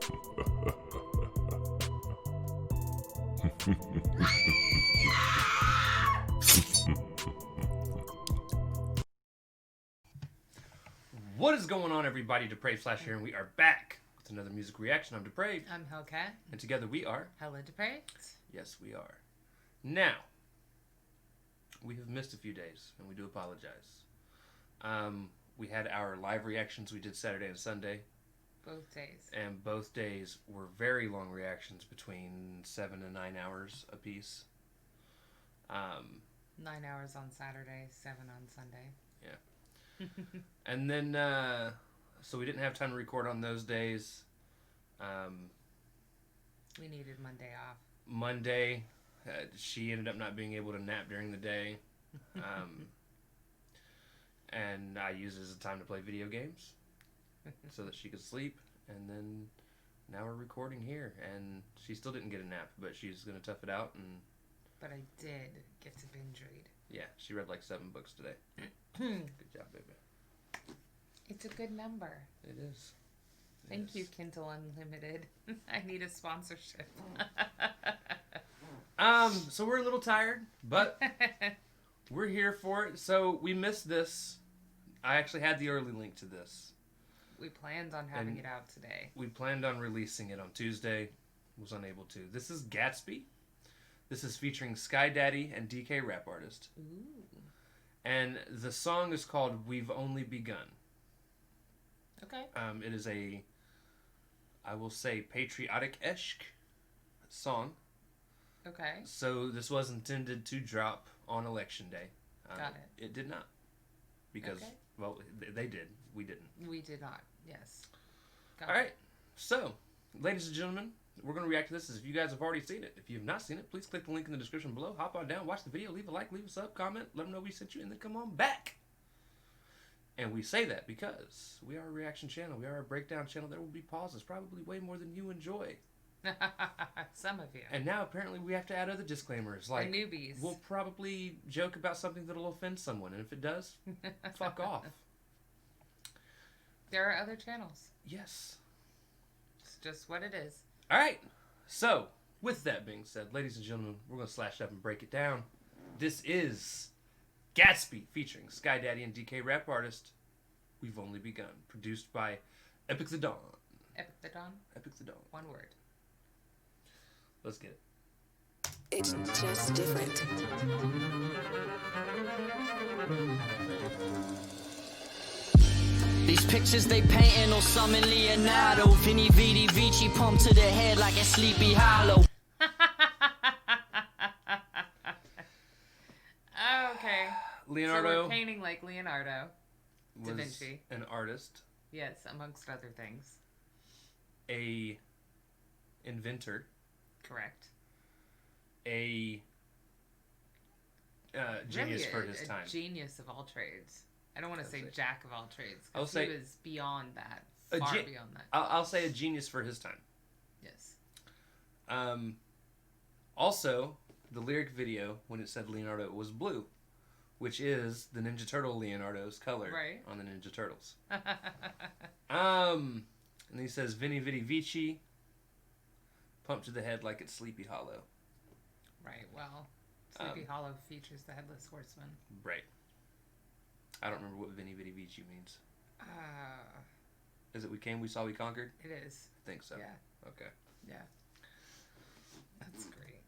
What is going on, everybody? Depraved Flash here, and we are back with another music reaction. I'm Depraved. I'm Hellcat. And together we are... HellaDepraved. Yes, we are. Now, we have missed a few days, and we do apologize. We had our live reactions we did Saturday and Sunday. Both days. And both days were very long reactions, between 7 and 9 hours apiece. 9 hours on Saturday, 7 on Sunday. Yeah. And then, so we didn't have time to record on those days. We needed Monday off. Monday, she ended up not being able to nap during the day. And I used it as a time to play video games so that she could sleep. And then now we're recording here, and she still didn't get a nap, but she's going to tough it out. But I did get to binge read. Yeah, she read like 7 books today. Good job, baby. It's a good number. It is. Thank you, Kindle Unlimited. I need a sponsorship. So we're a little tired, but we're here for it. So we missed this. I actually had the early link to this. We planned on having it out today. We planned on releasing it on Tuesday. Was unable to. This is Gatsb7. This is featuring Skydxddy and DKRapArtist. Ooh. And the song is called We've Only Begun. Okay. It is a, I will say, patriotic-esque song. Okay. So this was intended to drop on Election Day. Got it. It did not. Because, okay. Well, they did. We didn't. We did not. Yes. All right. So, ladies and gentlemen, we're going to react to this as if you guys have already seen it. If you have not seen it, please click the link in the description below. Hop on down, watch the video, leave a like, leave a sub, comment, let them know we sent you, and then come on back. And we say that because we are a reaction channel. We are a breakdown channel. There will be pauses, probably way more than you enjoy. Some of you. And now apparently we have to add other disclaimers. Like, the newbies. We'll probably joke about something that'll offend someone. And if it does, fuck off. There are other channels. Yes. It's just what it is. All right. So, with that being said, ladies and gentlemen, we're going to slash up and break it down. This is Gatsb7 featuring Skydxddy and DKRapArtist. We've Only Begun. Produced by Epicxddy. Epicxddy? One word. Let's get it. It's just different. These pictures they painting or summon Leonardo. Vinny Vidi Vici pumped to the head like a Sleepy Hollow. Okay. Leonardo. So we're painting like Leonardo da Vinci. An artist. Yes, amongst other things. A inventor. Correct. A genius for his time. A genius of all trades. I don't want to say jack of all trades. I'll say he was beyond that. Far beyond that. I'll say a genius for his time. Yes. Also, the lyric video, when it said Leonardo, was blue, which is the Ninja Turtle Leonardo's color on the Ninja Turtles. And he says, Vinny Vidi Vici, pumped to the head like it's Sleepy Hollow. Right, well, Sleepy Hollow features the Headless Horseman. Right. I don't remember what Vinny Vidi Vici means. Is it we came, we saw, we conquered? It is. I think so. Yeah. Okay. Yeah. That's great.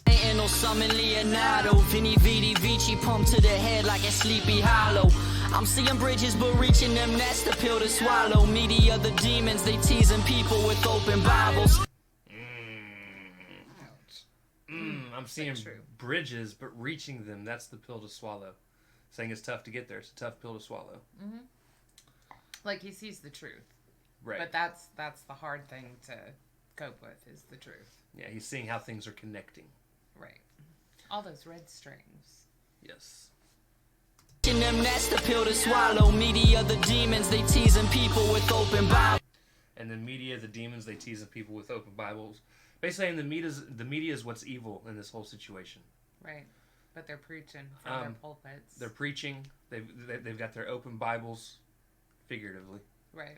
Ain't no summon Leonardo. Vinny Vidi Vici pumped to the head like a Sleepy Hollow. I'm seeing bridges, but reaching them, that's the pill to swallow. Media, the demons, they teasing people with open Bibles. I'm seeing bridges, but reaching them, that's the pill to swallow. Saying it's tough to get there. It's a tough pill to swallow. Mm-hmm. Like, he sees the truth. Right. But that's the hard thing to cope with, is the truth. Yeah, he's seeing how things are connecting. Right. All those red strings. Yes. Them, that's the pill to swallow. Media, the demons, they teasing people with open Bibles. And the media, the demons, they teasing people with open Bibles. Basically saying the media is what's evil in this whole situation. Right. But they're preaching from their pulpits. They're preaching. They've got their open Bibles, figuratively. Right.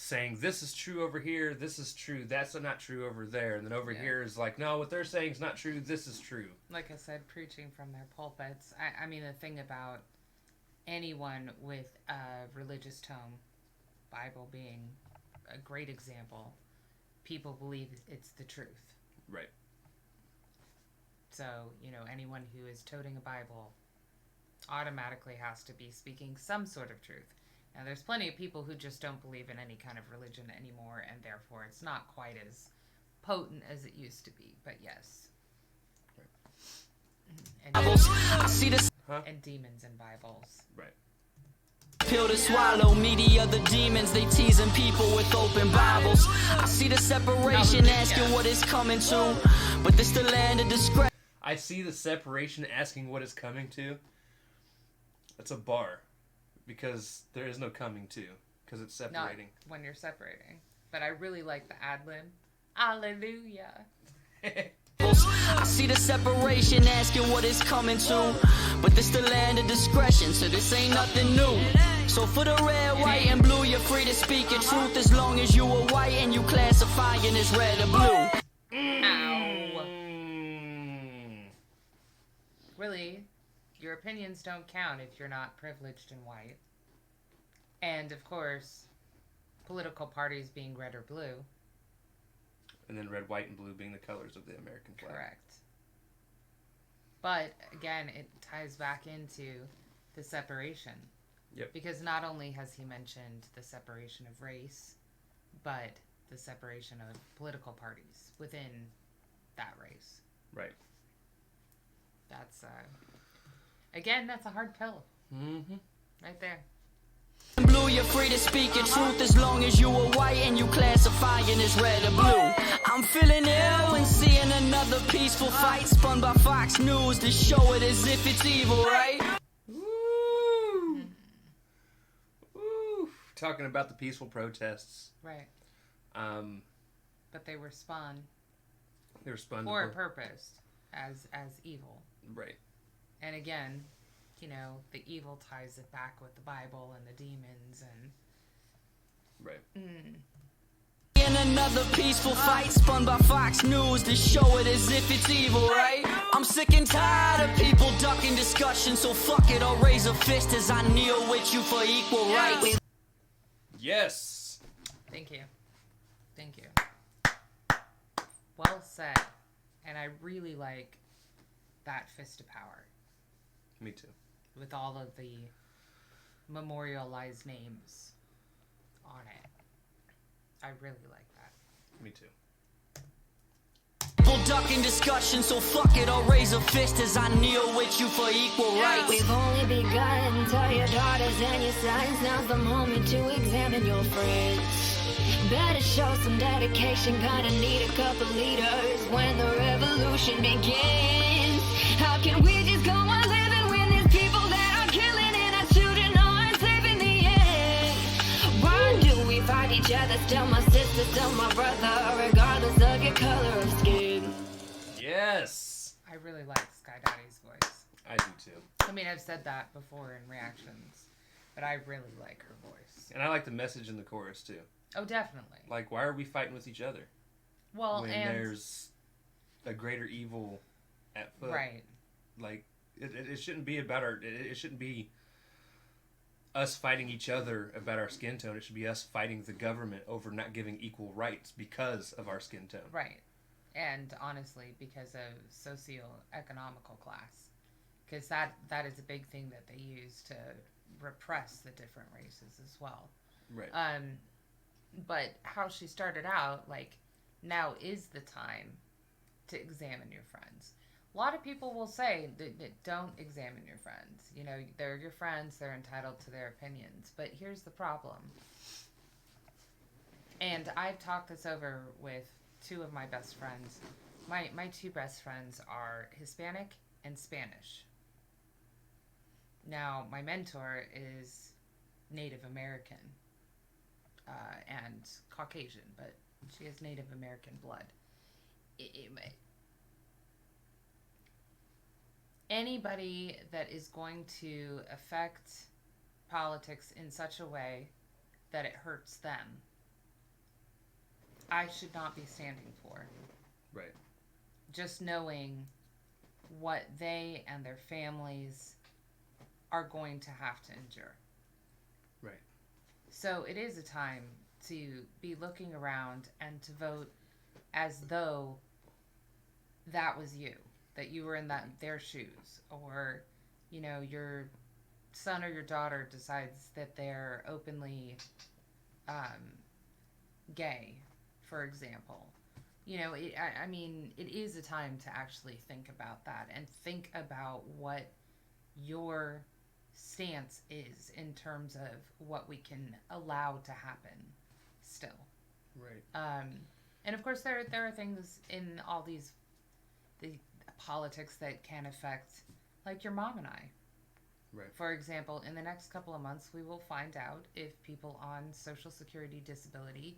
saying this is true over here, this is true, that's not true over there, and then over here is like, no, what they're saying is not true, this is true. Like I said, preaching from their pulpits. I mean, the thing about anyone with a religious tone, Bible being a great example, people believe it's the truth. Right. So, you know, anyone who is toting a Bible automatically has to be speaking some sort of truth. Now, there's plenty of people who just don't believe in any kind of religion anymore, and therefore it's not quite as potent as it used to be. But yes. And, I see this. and demons in Bibles. Right. Pill to swallow, media, the demons, they teasing people with open Bibles. I see the separation, asking what is coming to, but this the land of discretion. I see the separation, asking what is coming to. That's a bar. Because there is no coming to. Because it's separating. Not when you're separating. But I really like the ad-lib. Hallelujah. I see the separation, asking what is coming to, but this the land of discretion, so this ain't nothing new. So for the red, white, and blue, you're free to speak your truth as long as you are white and you classifying as red or blue. Ow. Really, your opinions don't count if you're not privileged and white. And, of course, political parties being red or blue. And then red, white, and blue being the colors of the American flag. Correct. But, again, it ties back into the separation. Yep. Because not only has he mentioned the separation of race, but the separation of political parties within that race. Right. That's, again, that's a hard pill. Mm-hmm. Right there. Blue, you're free to speak your truth as long as you are white and you classifying as red or blue. I'm feeling ill and seeing another peaceful fight spun by Fox News to show it as if it's evil, right? Woo! Woo! Talking about the peaceful protests. Right. Um, But they were spun they were spun for a to- purpose as evil. Right. And again, you know, the evil ties it back with the Bible and the demons and... Right. In another peaceful fight spun by Fox News to show it as if it's evil, right? I'm sick and tired of people ducking discussion, so fuck it, I'll raise a fist as I kneel with you for equal rights. Yes! Thank you. Thank you. Well said. And I really like that fist of power Me too. with all of the memorialized names on it. I really like that. Me too. People ducking discussion, so fuck it, I'll raise a fist as I kneel with you for equal rights. We've only begun. Tell your daughters and your sons, now's the moment to examine your friends. Better show some dedication, gonna need a couple leaders when the revolution begins. How can we just go on living when there's people that are killing and our children aren't safe in the end? Why do we fight each other? Still my sister, still my brother, regardless of your color of skin. Yes! I really like Skydxddy's voice. I do too. I mean, I've said that before in reactions, but I really like her voice. And I like the message in the chorus too. Oh, definitely. Like, why are we fighting with each other? Well, when and... there's a greater evil at foot. Right. Like, it shouldn't be about our... It shouldn't be us fighting each other about our skin tone. It should be us fighting the government over not giving equal rights because of our skin tone. Right. And honestly, because of socio-economical class. Because that is a big thing that they use to repress the different races as well. Right. But how she started out, like, now is the time to examine your friends. A lot of people will say that don't examine your friends. You know, they're your friends, they're entitled to their opinions. But here's the problem. And I've talked this over with two of my best friends. My two best friends are Hispanic and Spanish. Now, my mentor is Native American. And Caucasian, but she has Native American blood. Anybody that is going to affect politics in such a way that it hurts them I should not be standing for. Right. Just knowing what they and their families are going to have to endure. Right. So it is a time to be looking around and to vote as though that was you, that you were in their shoes, or, you know, your son or your daughter decides that they're openly gay, for example. You know, I mean, it is a time to actually think about that and think about what your stance is in terms of what we can allow to happen still. Right. And of course, there are things in all the politics that can affect, like your mom and I. Right. For example, in the next couple of months, we will find out if people on Social Security disability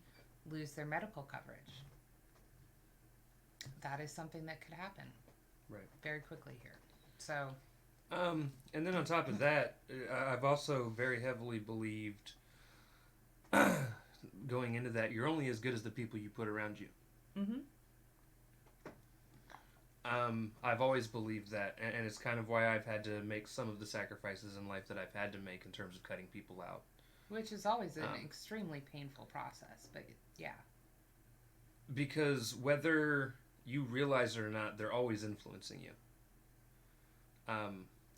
lose their medical coverage. That is something that could happen. Right. Very quickly here. So. And then on top of that, I've also very heavily believed going into that, you're only as good as the people you put around you. Mm-hmm. I've always believed that, and it's kind of why I've had to make some of the sacrifices in life that I've had to make in terms of cutting people out. Which is always an extremely painful process, but yeah. Because whether you realize it or not, they're always influencing you.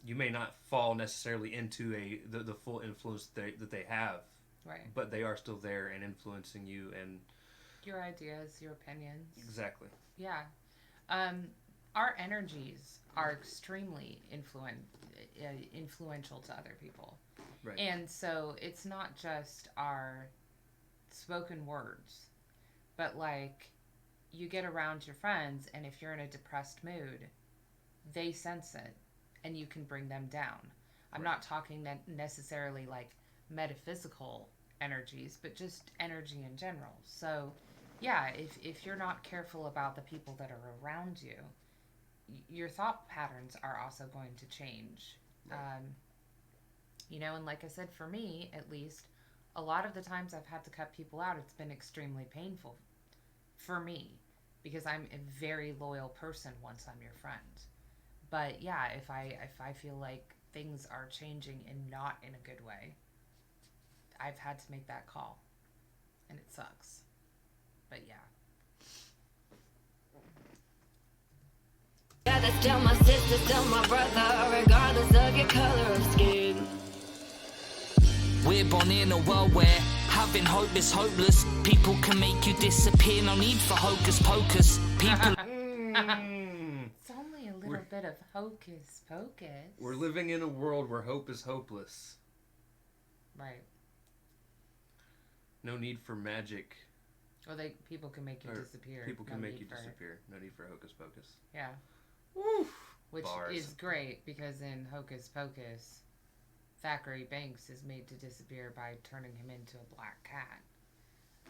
You may not fall necessarily into the full influence that they have, right? But they are still there and influencing you and your ideas, your opinions. Exactly. Yeah. Our energies are extremely influential to other people. Right. And so it's not just our spoken words, but like you get around your friends, and if you're in a depressed mood, they sense it and you can bring them down. I'm not talking necessarily like metaphysical energies, but just energy in general. So yeah, if you're not careful about the people that are around you, your thought patterns are also going to change. Right. You know, and like I said, for me, at least, a lot of the times I've had to cut people out, it's been extremely painful for me because I'm a very loyal person once I'm your friend. But yeah, if I feel like things are changing and not in a good way, I've had to make that call. And it sucks. But yeah. Yeah, that's still my sister, still my brother, regardless of your color of skin. We're born in a world where having hope is hopeless. People can make you disappear, no need for hocus pocus. People. It's only a little bit of hocus pocus. We're living in a world where hope is hopeless. Right. No need for magic. Well, people can make you disappear. People can make you disappear. No need for hocus pocus. Yeah. Woo! Which Bars. is great because in Hocus Pocus, Thackeray Banks is made to disappear by turning him into a black cat.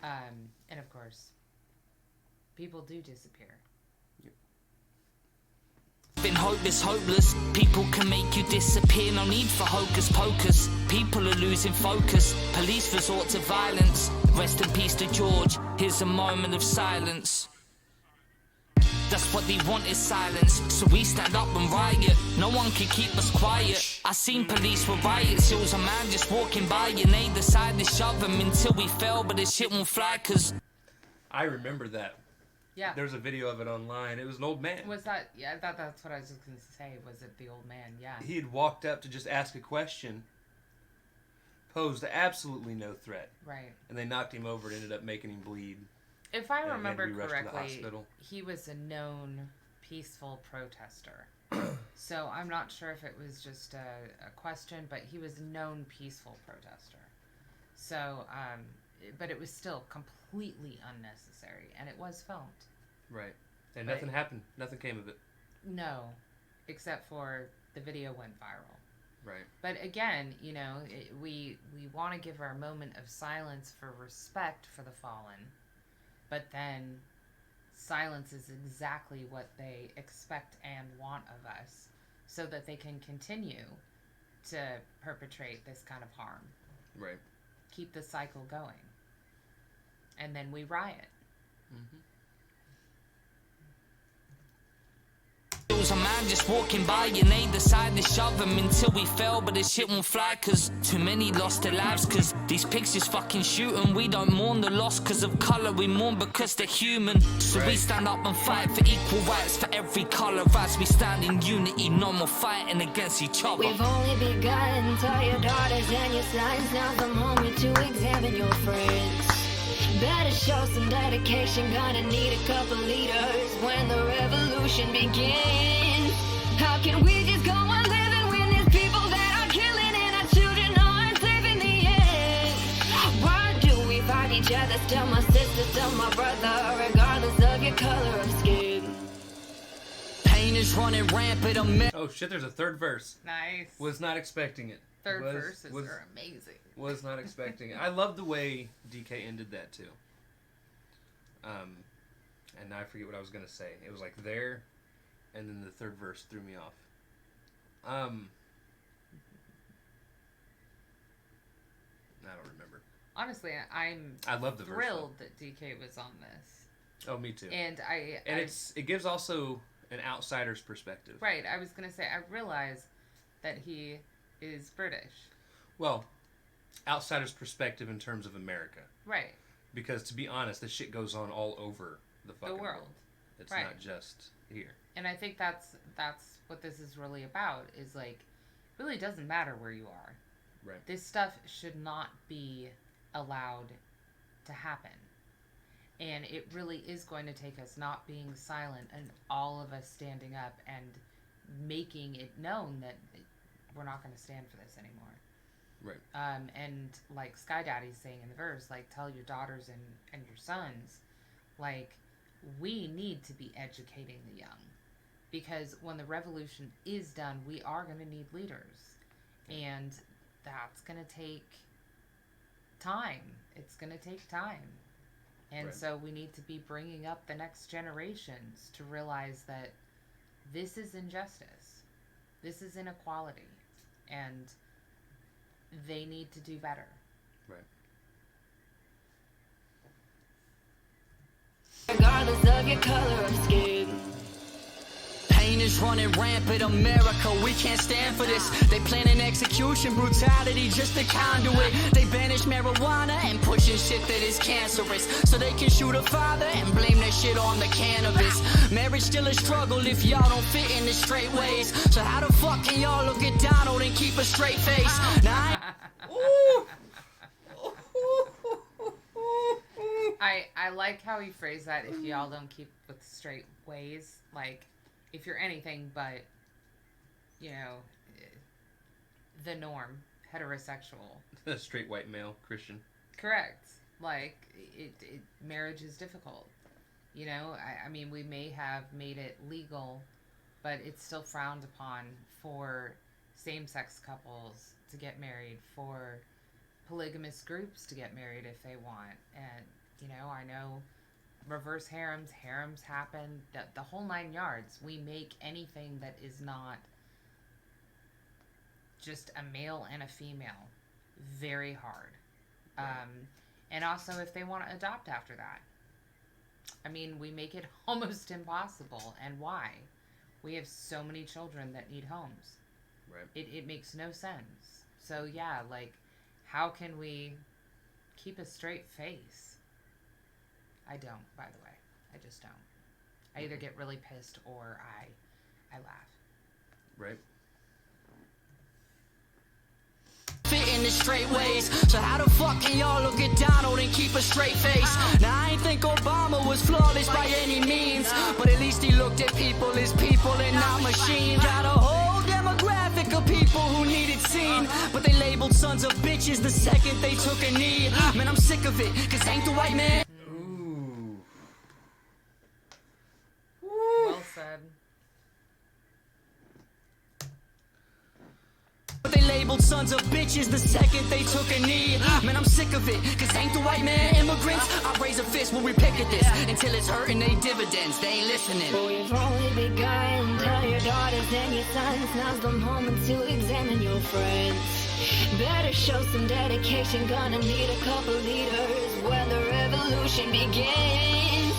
And of course, people do disappear. Having hope is hopeless. People can make you disappear, no need for hocus pocus. People are losing focus. Police resort to violence. Rest in peace to George. Here's a moment of silence. That's what they want is silence. So we stand up and riot. No one can keep us quiet. I seen police with riot seals. A man just walking by and they decide to shove him until we fell, but this shit won't fly cause I remember that. Yeah. There's a video of it online. It was an old man. Was that? Yeah, that's what I was just going to say. Was it the old man? Yeah. He had walked up to just ask a question, posed absolutely no threat. Right. And they knocked him over and ended up making him bleed. If I And remember he had to be rushed to the correctly, hospital. he was a known peaceful protester. So I'm not sure if it was just a question, but he was a known peaceful protester. So, but it was still completely unnecessary, and it was filmed. Right. And nothing happened. Nothing came of it. No, except for the video went viral. Right. But again, you know, we want to give our moment of silence for respect for the fallen, but then silence is exactly what they expect and want of us so that they can continue to perpetrate this kind of harm. Right. Keep the cycle going. And then we riot. A man just walking by and they decide to shove him until we fell, but this shit won't fly cause too many lost their lives cause these pigs just fucking shoot and we don't mourn the loss cause of colour, we mourn because they're human. So we stand up and fight for equal rights for every colour as we stand in unity, no more fighting against each other. We've only begun. Tell your daughters and your sons, now's the moment to examine your friends. Better show some dedication, gonna need a couple leaders when the revolution begins. How can we just go on living when there's people that are killing and our children aren't safe in the end? Why do we fight each other? Still my sister, still my brother, regardless of your color of skin. Pain is running rampant. Oh shit, there's a third verse. Nice. Was not expecting it. Third verses are amazing. Was not expecting it. I love the way DK ended that too. And now I forget what I was gonna say. It was like there, and then the third verse threw me off. I don't remember. Honestly, I love the thrilled that DK was on this. Oh, me too. And it gives also an outsider's perspective. Right. I was gonna say I realize that he is British. Well, outsider's perspective in terms of America. Right. Because to be honest, this shit goes on all over the fucking world. It's right. not just here. And I think that's what this is really about, is like, really doesn't matter where you are. Right. This stuff should not be allowed to happen. And it really is going to take us not being silent and all of us standing up and making it known that we're not going to stand for this anymore. Right. And like Skydxddy's saying in the verse, like, tell your daughters and your sons, like, we need to be educating the young. Because when the revolution is done, we are going to need leaders. And that's going to take time. It's going to take time. And right. So we need to be bringing up the next generations to realize that this is injustice. This is inequality. And they need to do better. Right. Regardless of your color of skin. Pain is running rampant, America, we can't stand for this. They plan an execution, brutality, just a conduit. They banish marijuana and pushing shit that is cancerous, so they can shoot a father and blame that shit on the cannabis. Marriage still a struggle if y'all don't fit in the straight ways. So how the fuck can y'all look at Donald and keep a straight face? Now I like how he phrased that, if y'all don't keep with straight ways. Like, if you're anything but, you know, the norm, heterosexual. Straight white male, Christian. Correct. Like, marriage is difficult. You know, I mean, we may have made it legal, but it's still frowned upon for same-sex couples to get married, for polygamous groups to get married if they want. And, you know, I know reverse harems happen, the whole 9 yards. We make anything that is not just a male and a female very hard. And also if they want to adopt after that. I mean, we make it almost impossible. And why? We have so many children that need homes. Right. It makes no sense. So yeah, like, how can we keep a straight face? I don't, by the way. I just don't. I either get really pissed or I laugh. Right. fit in the straight ways. So how the fuck can y'all look at Donald and keep a straight face? Now I ain't think Obama was flawless by any means, but at least he looked at people as people and not machines. Got a whole demographic of people who needed seen, but they labeled sons of bitches the second they took a knee. Man, I'm sick of it, cause ain't the white man. Well said. But they labeled sons of bitches the second they took a knee. Man, I'm sick of it, cause ain't the white man immigrants. I raise a fist when we pick at this, until it's hurting they dividends, they ain't listening. We've only begun. Tell your daughters and your sons, now's the moment to examine your friends. Better show some dedication, gonna need a couple leaders when the revolution begins.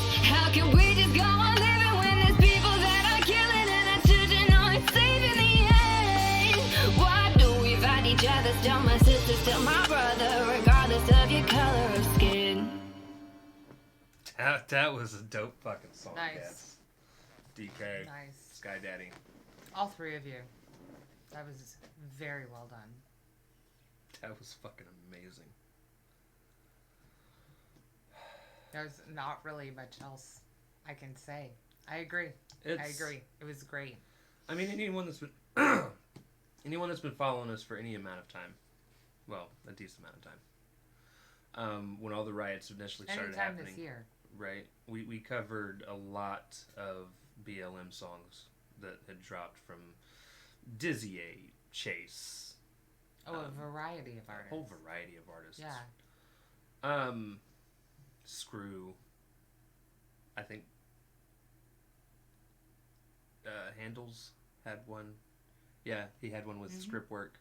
Can we just go on living when there's people that are killing and our children aren't safe in the end? Why do we fight each other? Still my sister, still my brother, regardless of your color of skin. That was a dope fucking song, Nice. Gats. DK, Nice. Skydxddy. All three of you. That was very well done. That was fucking amazing. There's not really much else I can say. I agree. I It's- agree. It was great. I mean, anyone that's been following us for any amount of time, well, a decent amount of time, when all the riots initially started Anytime happening, this year. right? We covered a lot of BLM songs that had dropped from Dizzy A, Chase, Oh, a variety of a artists. whole variety of artists. Yeah. Screw. I think Handles had one. Yeah, he had one with script work.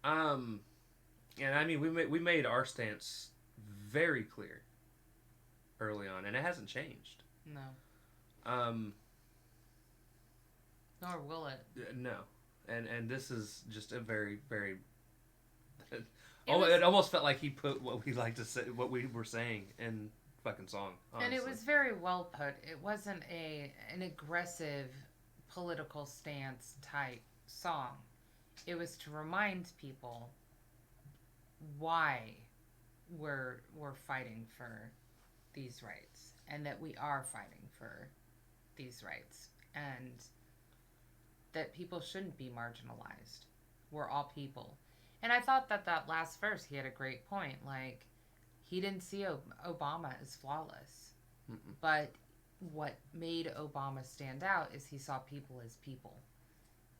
And I mean, we made our stance very clear early on, and it hasn't changed. No. Nor will it. No, and this is just a very, very. was- It almost felt like he put what we like to say, what we were saying, in fucking song. Honestly. And it was very well put. It wasn't an aggressive political stance type song. It was to remind people why we're fighting for these rights, and that we are fighting for these rights, and that people shouldn't be marginalized. We're all people. And I thought that last verse, he had a great point. Like, he didn't see Obama as flawless. Mm-mm. But what made Obama stand out is he saw people as people.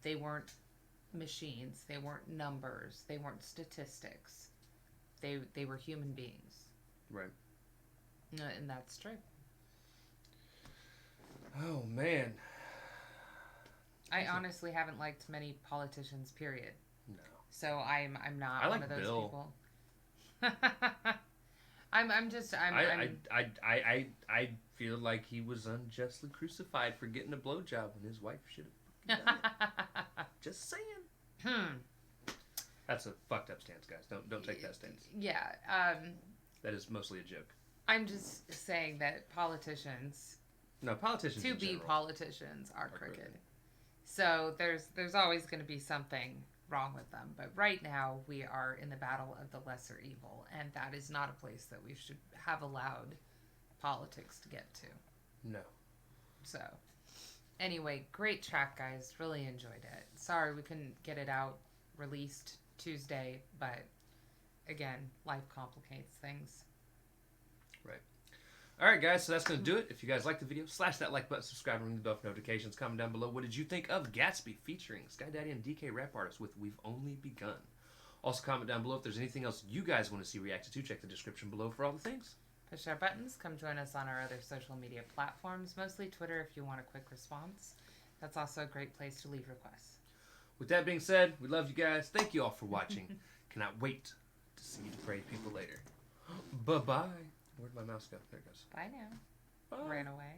They weren't machines. They weren't numbers. They weren't statistics. They were human beings. Right. And that's true. Oh man. I honestly haven't liked many politicians, period. No. So I'm not I one like of those Bill. people. I feel like he was unjustly crucified for getting a blowjob when his wife should have done it. Just saying. That's a fucked up stance, guys. Don't take that stance. Yeah. That is mostly a joke. I'm just saying that politicians, No, politicians to in be general. politicians, are crooked. crooked. So there's always going to be something wrong with them. But right now we are in the battle of the lesser evil, and that is not a place that we should have allowed politics to get to. No. So anyway, great track, guys. Really enjoyed it. Sorry we couldn't get it out released Tuesday, but again, life complicates things. Right. Alright guys, so that's going to do it. If you guys like the video, slash that like button, subscribe, and ring the bell for notifications. Comment down below, what did you think of Gatsby featuring Skydxddy and DKRapArtist with We've Only Begun? Also comment down below if there's anything else you guys want to see reacted to. Check the description below for all the things. Push our buttons. Come join us on our other social media platforms, mostly Twitter if you want a quick response. That's also a great place to leave requests. With that being said, we love you guys. Thank you all for watching. Cannot wait to see you depraved people later. Bye-bye. Where'd my mouse go? There it goes. Bye now. Bye. Ran away.